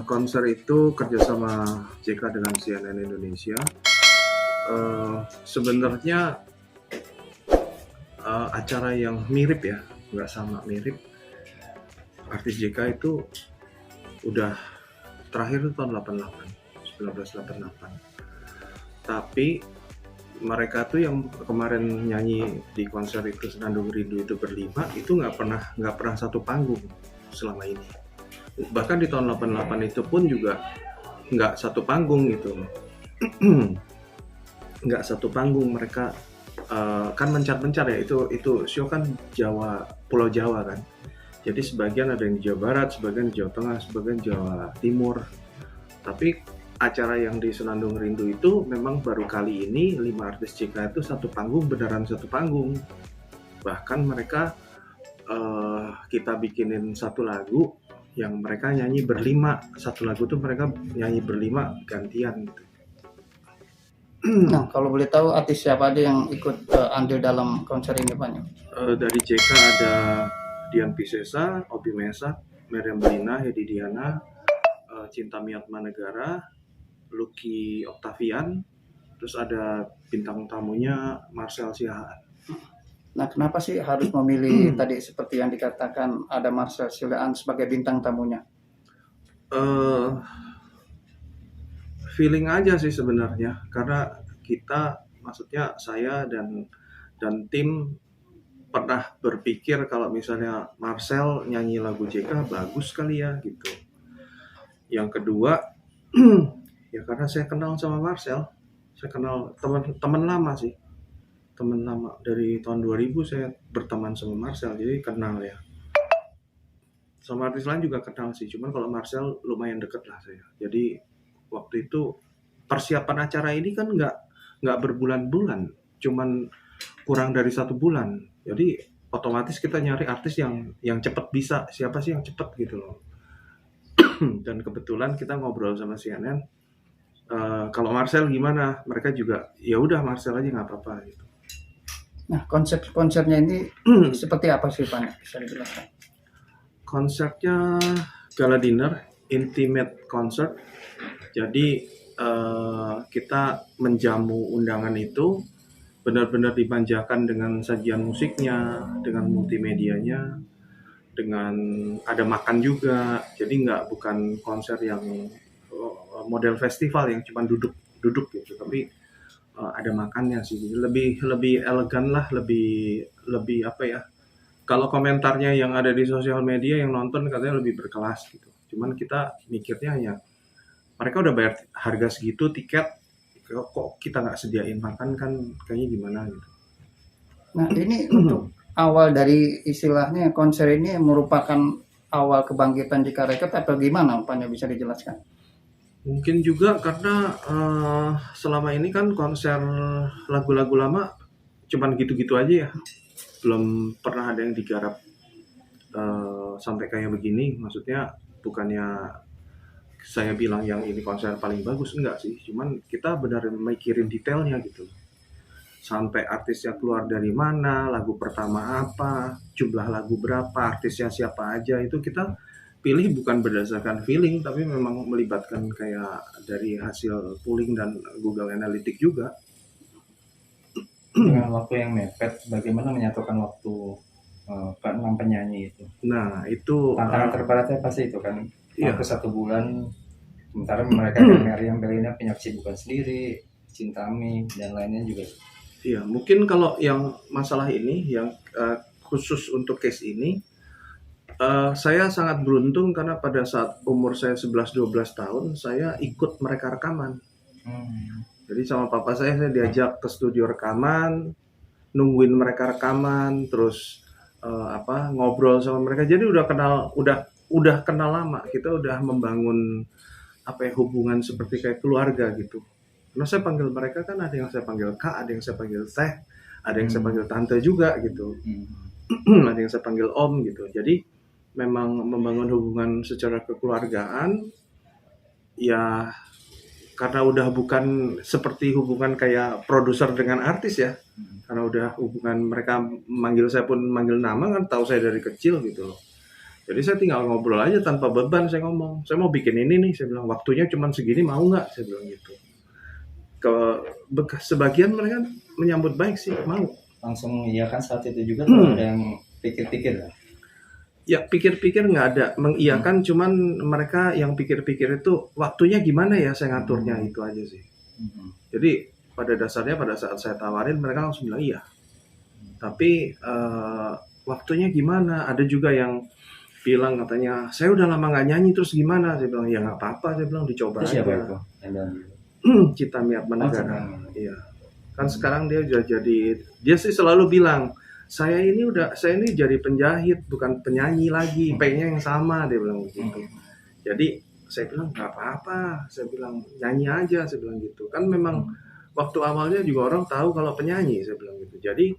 konser itu kerjasama JK dengan CNN Indonesia. Sebenarnya acara yang mirip ya, nggak sama mirip. Artis JK itu udah terakhir itu tahun 1988. Tapi mereka tuh yang kemarin nyanyi di konser itu Senandung Rindu itu berlima itu nggak pernah satu panggung selama ini. Bahkan di tahun 88 itu pun juga nggak satu panggung gitu. Nggak satu panggung, mereka kan mencar-mencar ya, itu show kan Pulau Jawa kan. Jadi sebagian ada yang di Jawa Barat, sebagian di Jawa Tengah, sebagian Jawa Timur. Tapi acara yang di Senandung Rindu itu memang baru kali ini 5 artis JK itu satu panggung, beneran satu panggung. Bahkan mereka kita bikinin satu lagu yang mereka nyanyi berlima. Satu lagu tuh mereka nyanyi berlima gantian gitu. Nah, kalau boleh tahu artis siapa aja yang ikut andil dalam konser ini, Pak? Dari JK ada Dian Piscesa, Obi Mesak, Meriam Belina, Hedi Diana, Cinta Miatma Negara, Lucky Octavian, terus ada bintang tamunya Marcel Siahaan. Nah, kenapa sih harus memilih tadi seperti yang dikatakan ada Marcel Siahaan sebagai bintang tamunya? Feeling aja sih sebenarnya, karena kita, maksudnya saya dan tim pernah berpikir kalau misalnya Marcel nyanyi lagu JK bagus kali ya gitu. Yang kedua, ya karena saya kenal sama Marcel, saya kenal teman lama sih, teman lama dari tahun 2000 saya berteman sama Marcel, jadi kenal ya. Sama artis lain juga kenal sih, cuman kalau Marcel lumayan deket lah saya. Jadi waktu itu persiapan acara ini kan nggak berbulan-bulan, cuman kurang dari 1 bulan. Jadi otomatis kita nyari artis yang cepat bisa, siapa sih yang cepat gitu loh. Dan kebetulan kita ngobrol sama CNN, kalau Marcel gimana? Mereka juga ya udah Marcel aja nggak apa-apa gitu. Nah, konsep konsernya ini seperti apa sih, Pak? Bisa dijelaskan? Konsepnya gala dinner, intimate concert. Jadi kita menjamu undangan itu benar-benar dimanjakan dengan sajian musiknya, dengan multimedianya, dengan ada makan juga. Jadi bukan konser yang model festival yang cuma duduk gitu, tapi ada makannya sih. Lebih elegan lah, lebih apa ya? Kalau komentarnya yang ada di sosial media yang nonton katanya lebih berkelas gitu. Cuman kita mikirnya hanya mereka udah bayar harga segitu tiket, kok kita nggak sediain makan, kan kayaknya gimana gitu. Nah, ini untuk awal dari istilahnya konser ini merupakan awal kebangkitan JK Record atau gimana, Pak? Bisa dijelaskan? Mungkin juga karena selama ini kan konser lagu-lagu lama cuman gitu-gitu aja ya. Belum pernah ada yang digarap sampai kayak begini. Maksudnya bukannya saya bilang yang ini konser paling bagus, enggak sih. Cuman kita benar mikirin detailnya gitu. Sampai artisnya keluar dari mana, lagu pertama apa, jumlah lagu berapa, artisnya siapa aja, itu kita pilih bukan berdasarkan feeling, tapi memang melibatkan kayak dari hasil pooling dan Google Analytics juga. Dengan waktu yang mepet, bagaimana menyatukan waktu ke-6 penyanyi itu? Nah, itu tantangan terberatnya pasti itu kan, iya. Waktu 1 bulan, sementara mereka kan Meriam Belina punya kesibukan sendiri, Cintami dan lainnya juga. Iya, mungkin kalau yang masalah ini, yang khusus untuk case ini, saya sangat beruntung karena pada saat umur saya 11-12 tahun, saya ikut mereka rekaman. Jadi sama papa saya diajak ke studio rekaman, nungguin mereka rekaman, terus ngobrol sama mereka. Jadi udah kenal lama. Kita udah membangun hubungan seperti kayak keluarga gitu. Karena saya panggil mereka kan ada yang saya panggil Kak, ada yang saya panggil Teh, ada yang saya panggil Tante juga gitu. Ada yang saya panggil Om gitu. Jadi memang membangun hubungan secara kekeluargaan ya, karena udah bukan seperti hubungan kayak produser dengan artis ya. Karena udah hubungan mereka manggil saya pun manggil nama, kan tahu saya dari kecil gitu loh. Jadi saya tinggal ngobrol aja tanpa beban, saya ngomong, "Saya mau bikin ini nih," saya bilang, "waktunya cuman segini, mau nggak?" Saya bilang gitu. Sebagian mereka menyambut baik sih, mau. Langsung iya kan saat itu juga tuh ada yang pikir-pikir ya. Ya pikir-pikir nggak ada, mengiyakan cuman mereka yang pikir-pikir itu waktunya gimana ya saya ngaturnya, itu aja sih. Jadi pada dasarnya pada saat saya tawarin mereka langsung bilang iya. Tapi waktunya gimana? Ada juga yang bilang katanya, "Saya udah lama nggak nyanyi terus gimana?" Saya bilang, "Ya nggak apa-apa," saya bilang, "dicoba Itu siapa aja." itu? Yang bilang gitu? Cita Miat Manegara. Cita. Iya. Kan sekarang dia udah jadi, dia sih selalu bilang, saya ini jadi penjahit bukan penyanyi lagi, pay-nya yang sama, dia bilang begitu. Jadi saya bilang nggak apa-apa, saya bilang nyanyi aja, saya bilang gitu. Kan memang waktu awalnya juga orang tahu kalau penyanyi, saya bilang gitu. Jadi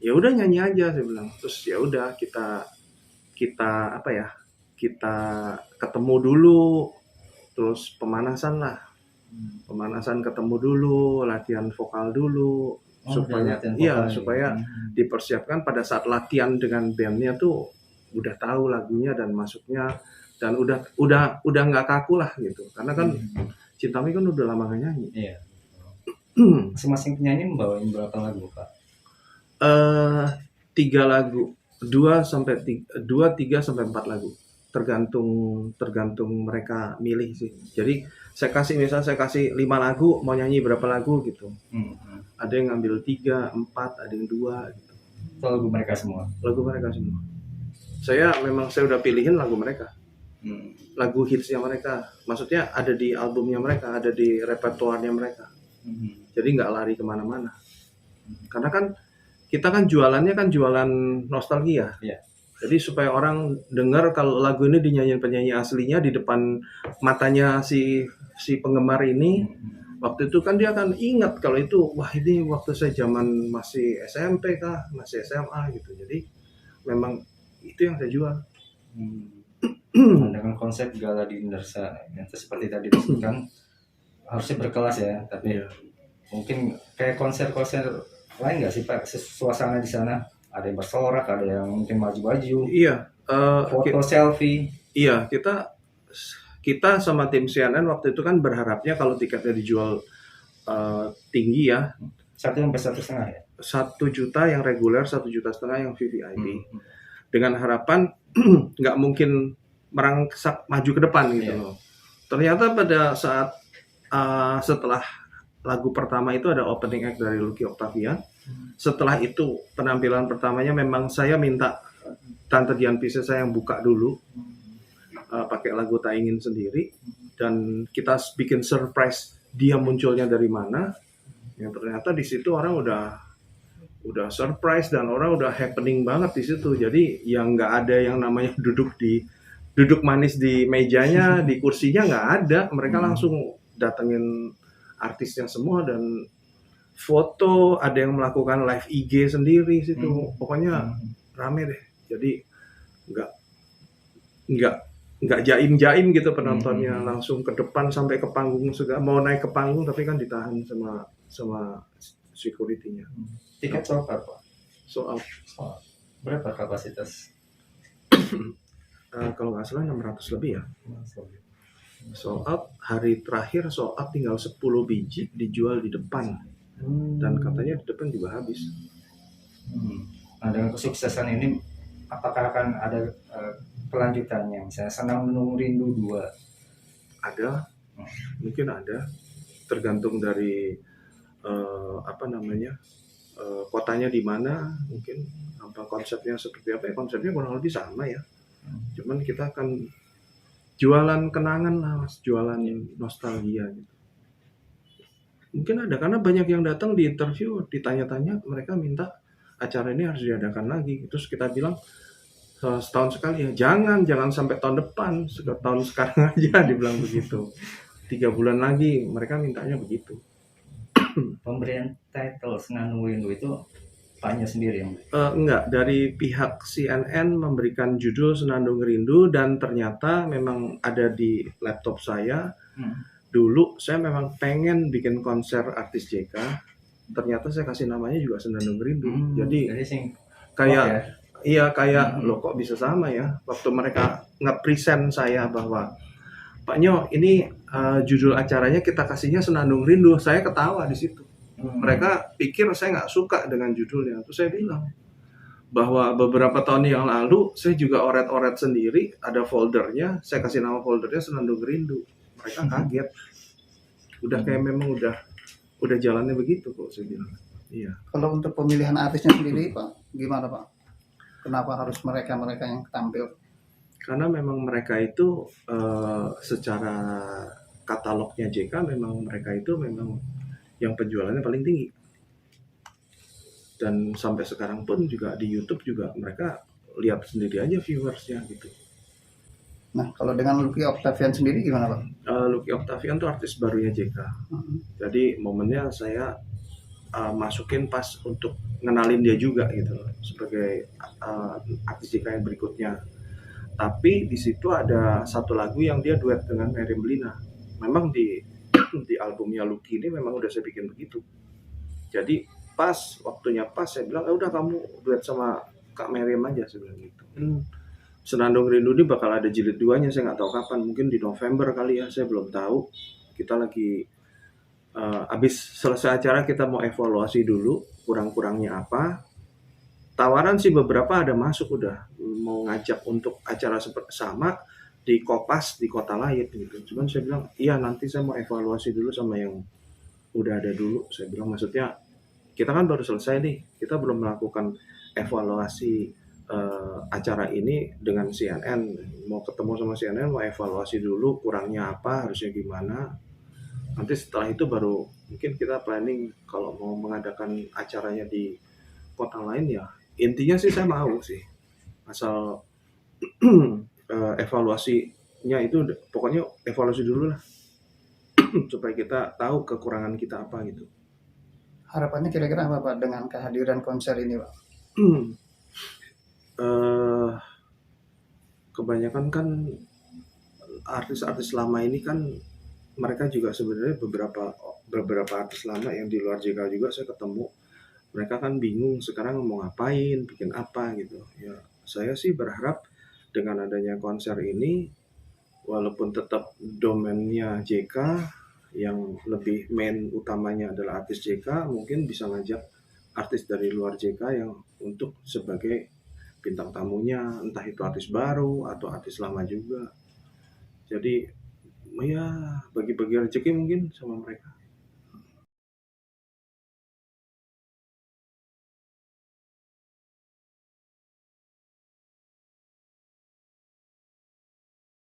ya udah nyanyi aja, saya bilang. Terus ya udah kita apa ya? Kita ketemu dulu, terus pemanasan lah. Pemanasan ketemu dulu, latihan vokal dulu, supaya supaya dipersiapkan pada saat latihan dengan bandnya tuh udah tahu lagunya dan masuknya, dan udah nggak kaku lah gitu, karena kan Cintami kan udah lama gak nyanyi. Iya. Masing-masing penyanyi membawain berapa lagu Pak? 3 lagu, 2 3 sampai 4 lagu, tergantung mereka milih sih. Jadi saya kasih 5 lagu, mau nyanyi berapa lagu gitu. Ada yang ngambil 3, 4, ada yang 2 gitu. Itu lagu mereka semua? Lagu mereka semua. Saya udah pilihin lagu mereka. Lagu hitsnya mereka. Maksudnya ada di albumnya mereka, ada di repertoarnya mereka. Jadi nggak lari kemana-mana. Karena kan kita kan jualannya kan jualan nostalgia. Iya. Jadi supaya orang dengar kalau lagu ini dinyanyiin penyanyi aslinya di depan matanya si penggemar ini, waktu itu kan dia akan ingat kalau itu, wah ini waktu saya zaman masih SMP kah, masih SMA gitu. Jadi memang itu yang saya jual. Dengan konsep Gala Dinnersa yang seperti tadi disebutkan harusnya berkelas ya, tapi mungkin kayak konser-konser lain nggak sih Pak, suasana di sana ada yang bersorak, ada yang mungkin maju-maju, foto selfie. Iya, kita sama tim CNN waktu itu kan berharapnya kalau tiketnya dijual tinggi ya, 1-1,5 ya, 1 juta yang reguler, 1,5 juta yang VVIP, dengan harapan nggak mungkin merangsak maju ke depan gitu loh. Ternyata pada saat setelah lagu pertama itu ada opening act dari Lucky Octavian. Setelah itu penampilan pertamanya memang saya minta Tante Dian Pisces saya yang buka dulu, pakai lagu Tak Ingin Sendiri, dan kita bikin surprise dia munculnya dari mana. Yang ternyata di situ orang udah surprise dan orang udah happening banget di situ. Jadi yang nggak ada yang namanya duduk manis di mejanya, di kursinya nggak ada. Mereka langsung datengin artisnya semua dan foto, ada yang melakukan live IG sendiri situ. Pokoknya rame deh. Jadi nggak jaim gitu penontonnya, langsung ke depan sampai ke panggung, mau naik ke panggung tapi kan ditahan sama security-nya. Tiket sold out Pak? Sold out. Berapa kapasitas? Kalau nggak salah 600 lebih ya. Sold out, hari terakhir sold out tinggal 10 biji dijual di depan. Dan katanya di depan juga habis. Nah dengan kesuksesan ini apakah akan ada kelanjutannya, misalnya Senang Menunggu Rindu 2? Ada, mungkin ada, tergantung dari kotanya di mana, mungkin apa konsepnya seperti apa ya. Konsepnya kurang lebih sama ya, cuman kita akan jualan kenangan lah Mas, jualan nostalgia gitu. Mungkin ada, karena banyak yang datang di interview, ditanya-tanya, mereka minta acara ini harus diadakan lagi. Terus kita bilang setahun sekali ya, jangan sampai tahun depan, tahun sekarang aja, dibilang begitu. 3 bulan lagi, mereka mintanya begitu. Pemberian title Senang Menunggu Rindu itu Paknya sendiri yang enggak, dari pihak CNN memberikan judul Senandung Rindu, dan ternyata memang ada di laptop saya. Dulu saya memang pengen bikin konser artis JK, ternyata saya kasih namanya juga Senandung Rindu. Jadi kayak iya kayak lo kok bisa sama ya, waktu mereka nge-present saya bahwa Pak Nyo ini judul acaranya kita kasihnya Senandung Rindu, saya ketawa di situ. Mereka pikir saya nggak suka dengan judulnya. Terus saya bilang bahwa beberapa tahun yang lalu saya juga oret-oret sendiri, ada foldernya, saya kasih nama foldernya Senandung Rindu. Mereka kaget. Udah kayak memang udah jalannya begitu kok, saya bilang. Iya. Kalau untuk pemilihan artisnya sendiri Pak, gimana Pak? Kenapa harus mereka-mereka yang tampil? Karena memang mereka itu secara katalognya JK memang mereka itu memang yang penjualannya paling tinggi. Dan sampai sekarang pun juga di YouTube juga mereka lihat sendiri aja viewersnya gitu. Nah, kalau dengan Lucky Octavian sendiri gimana Pak? Lucky Octavian tuh artis barunya JK. Jadi momennya saya masukin pas untuk ngenalin dia juga gitu loh, sebagai artis JK yang berikutnya. Tapi di situ ada satu lagu yang dia duet dengan Meriam Belina. Memang di albumnya Lucky ini memang udah saya bikin begitu. Jadi pas waktunya pas saya bilang udah kamu duet sama Kak Meriam aja, saya bilang gitu. Senandung Rindu ini bakal ada jilid 2-nya, saya nggak tahu kapan, mungkin di November kali ya, saya belum tahu. Kita lagi habis selesai acara kita mau evaluasi dulu kurang-kurangnya apa. Tawaran sih beberapa ada masuk, udah mau ngajak untuk acara sama di Kopas di kota lain gitu. Cuman saya bilang iya nanti saya mau evaluasi dulu sama yang udah ada dulu. Saya bilang maksudnya kita kan baru selesai nih, kita belum melakukan evaluasi acara ini dengan CNN. Mau ketemu sama CNN, mau evaluasi dulu kurangnya apa, harusnya gimana. Nanti setelah itu baru mungkin kita planning kalau mau mengadakan acaranya di kota lain ya. Intinya sih saya mau sih, asal evaluasinya itu pokoknya evaluasi dulu lah supaya kita tahu kekurangan kita apa gitu. Harapannya kira-kira apa Pak dengan kehadiran konser ini Pak? Kebanyakan kan artis-artis lama ini kan mereka juga sebenarnya beberapa artis lama yang di luar JK juga saya ketemu. Mereka kan bingung sekarang mau ngapain, bikin apa gitu. Ya, saya sih berharap dengan adanya konser ini, walaupun tetap domainnya JK, yang lebih main utamanya adalah artis JK, mungkin bisa ngajak artis dari luar JK yang untuk sebagai bintang tamunya, entah itu artis baru atau artis lama juga. Jadi ya bagi-bagi rezeki mungkin sama mereka.